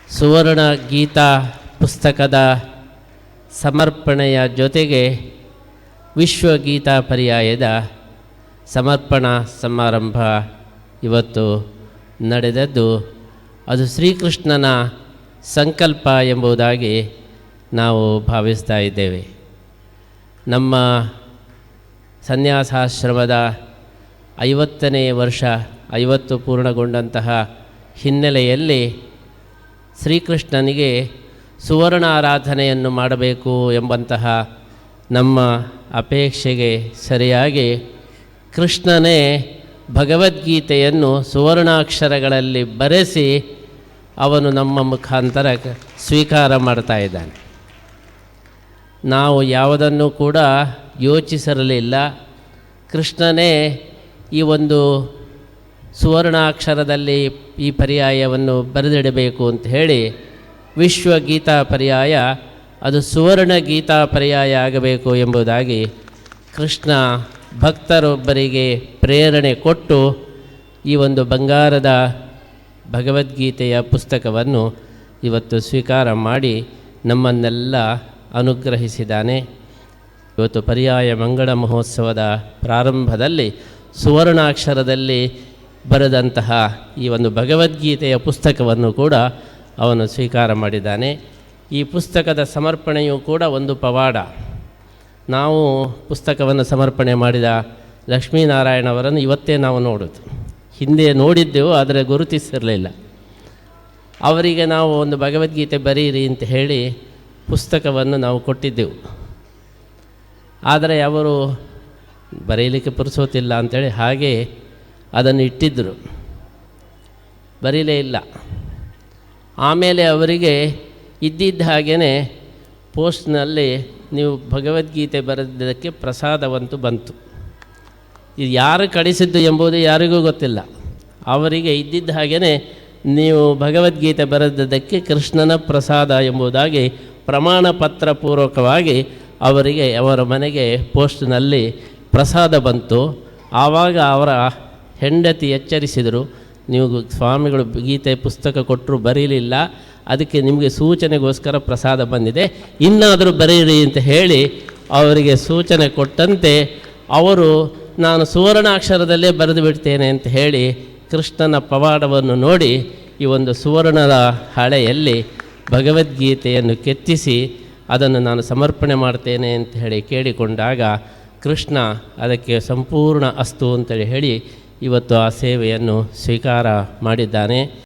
ಸುವರ್ಣ ಗೀತಾ ಪುಸ್ತಕದ ಸಮರ್ಪಣೆಯ ಜೊತೆಗೆ ವಿಶ್ವಗೀತಾ ಪರ್ಯಾಯದ ಸಮರ್ಪಣಾ ಸಮಾರಂಭ ಇವತ್ತು ನಡೆದದ್ದು ಅದು ಶ್ರೀಕೃಷ್ಣನ ಸಂಕಲ್ಪ ಎಂಬುದಾಗಿ ನಾವು ಭಾವಿಸ್ತಾ ಇದ್ದೇವೆ. ನಮ್ಮ ಸನ್ಯಾಸಾಶ್ರಮದ 50ನೇ ವರ್ಷ 50 ಪೂರ್ಣಗೊಂಡಂತಹ ಹಿನ್ನೆಲೆಯಲ್ಲಿ ಶ್ರೀಕೃಷ್ಣನಿಗೆ ಸುವರ್ಣ ಆರಾಧನೆಯನ್ನು ಮಾಡಬೇಕು ಎಂಬಂತಹ ನಮ್ಮ ಅಪೇಕ್ಷೆಗೆ ಸರಿಯಾಗಿ ಕೃಷ್ಣನೇ ಭಗವದ್ಗೀತೆಯನ್ನು ಸುವರ್ಣಾಕ್ಷರಗಳಲ್ಲಿ ಬರೆಸಿ ಅವನು ನಮ್ಮ ಮುಖಾಂತರ ಸ್ವೀಕಾರ ಮಾಡ್ತಾ ಇದ್ದಾನೆ. ನಾವು ಯಾವುದನ್ನು ಕೂಡ ಯೋಚಿಸಿರಲಿಲ್ಲ. ಕೃಷ್ಣನೇ ಈ ಒಂದು ಸುವರ್ಣಾಕ್ಷರದಲ್ಲಿ ಈ ಪರ್ಯಾಯವನ್ನು ಬರೆದಿಡಬೇಕು ಅಂತ ಹೇಳಿ ವಿಶ್ವಗೀತಾ ಪರ್ಯಾಯ ಅದು ಸುವರ್ಣ ಗೀತಾ ಪರ್ಯಾಯ ಆಗಬೇಕು ಎಂಬುದಾಗಿ ಕೃಷ್ಣ ಭಕ್ತರೊಬ್ಬರಿಗೆ ಪ್ರೇರಣೆ ಕೊಟ್ಟು ಈ ಒಂದು ಬಂಗಾರದ ಭಗವದ್ಗೀತೆಯ ಪುಸ್ತಕವನ್ನು ಇವತ್ತು ಸ್ವೀಕಾರ ಮಾಡಿ ನಮ್ಮನ್ನೆಲ್ಲ ಅನುಗ್ರಹಿಸಿದ್ದಾನೆ. ಇವತ್ತು ಪರ್ಯಾಯ ಮಂಗಳ ಮಹೋತ್ಸವದ ಪ್ರಾರಂಭದಲ್ಲಿ ಸುವರ್ಣಾಕ್ಷರದಲ್ಲಿ ಬರೆದಂತಹ ಈ ಒಂದು ಭಗವದ್ಗೀತೆಯ ಪುಸ್ತಕವನ್ನು ಕೂಡ ಅವನು ಸ್ವೀಕಾರ ಮಾಡಿದ್ದಾನೆ. ಈ ಪುಸ್ತಕದ ಸಮರ್ಪಣೆಯೂ ಕೂಡ ಒಂದು ಪವಾಡ. ನಾವು ಪುಸ್ತಕವನ್ನು ಸಮರ್ಪಣೆ ಮಾಡಿದ ಲಕ್ಷ್ಮೀನಾರಾಯಣವರನ್ನು ಇವತ್ತೇ ನಾವು ನೋಡೋದು. ಹಿಂದೆ ನೋಡಿದ್ದೆವು, ಆದರೆ ಗುರುತಿಸಿರಲಿಲ್ಲ. ಅವರಿಗೆ ನಾವು ಒಂದು ಭಗವದ್ಗೀತೆ ಬರೀರಿ ಅಂತ ಹೇಳಿ ಪುಸ್ತಕವನ್ನು ನಾವು ಕೊಟ್ಟಿದ್ದೆವು. ಆದರೆ ಅವರು ಬರೀಲಿಕ್ಕೆ ಪುರುಸೋತಿಲ್ಲ ಅಂಥೇಳಿ ಹಾಗೆ ಅದನ್ನು ಇಟ್ಟಿದ್ದರು, ಬರೀಲೇ ಇಲ್ಲ. ಆಮೇಲೆ ಅವರಿಗೆ ಇದ್ದಿದ್ದ ಹಾಗೇ ಪೋಸ್ಟ್ನಲ್ಲಿ ನೀವು ಭಗವದ್ಗೀತೆ ಬರೆದಿದ್ದಕ್ಕೆ ಪ್ರಸಾದವಂತೂ ಬಂತು. ಇದು ಯಾರು ಕಳಿಸಿದ್ದು ಎಂಬುದು ಯಾರಿಗೂ ಗೊತ್ತಿಲ್ಲ. ಅವರಿಗೆ ಇದ್ದಿದ್ದ ಹಾಗೇ ನೀವು ಭಗವದ್ಗೀತೆ ಬರೆದಿದ್ದಕ್ಕೆ ಕೃಷ್ಣನ ಪ್ರಸಾದ ಎಂಬುದಾಗಿ ಪ್ರಮಾಣ ಪತ್ರ ಪೂರ್ವಕವಾಗಿ ಅವರಿಗೆ ಅವರ ಮನೆಗೆ ಪೋಸ್ಟ್ನಲ್ಲಿ ಪ್ರಸಾದ ಬಂತು. ಆವಾಗ ಅವರ ಹೆಂಡತಿ ಎಚ್ಚರಿಸಿದರು, ನೀವು ಸ್ವಾಮಿಗಳು ಗೀತೆ ಪುಸ್ತಕ ಕೊಟ್ಟರು ಬರೀಲಿಲ್ಲ, ಅದಕ್ಕೆ ನಿಮಗೆ ಸೂಚನೆಗೋಸ್ಕರ ಪ್ರಸಾದ ಬಂದಿದೆ, ಇನ್ನಾದರೂ ಬರೀರಿ ಅಂತ ಹೇಳಿ ಅವರಿಗೆ ಸೂಚನೆ ಕೊಟ್ಟಂತೆ ಅವರು ನಾನು ಸುವರ್ಣಾಕ್ಷರದಲ್ಲೇ ಬರೆದು ಬಿಡ್ತೇನೆ ಅಂತ ಹೇಳಿ ಕೃಷ್ಣನ ಪವಾಡವನ್ನು ನೋಡಿ ಈ ಒಂದು ಸುವರ್ಣದ ಹಳೆಯಲ್ಲಿ ಭಗವದ್ಗೀತೆಯನ್ನು ಕೆತ್ತಿಸಿ ಅದನ್ನು ನಾನು ಸಮರ್ಪಣೆ ಮಾಡ್ತೇನೆ ಅಂತ ಹೇಳಿ ಕೇಳಿಕೊಂಡಾಗ ಕೃಷ್ಣ ಅದಕ್ಕೆ ಸಂಪೂರ್ಣ ಅಸ್ತು ಅಂತೇಳಿ ಹೇಳಿ ಇವತ್ತು ಆ ಸೇವೆಯನ್ನು ಸ್ವೀಕಾರ ಮಾಡಿದ್ದಾನೆ.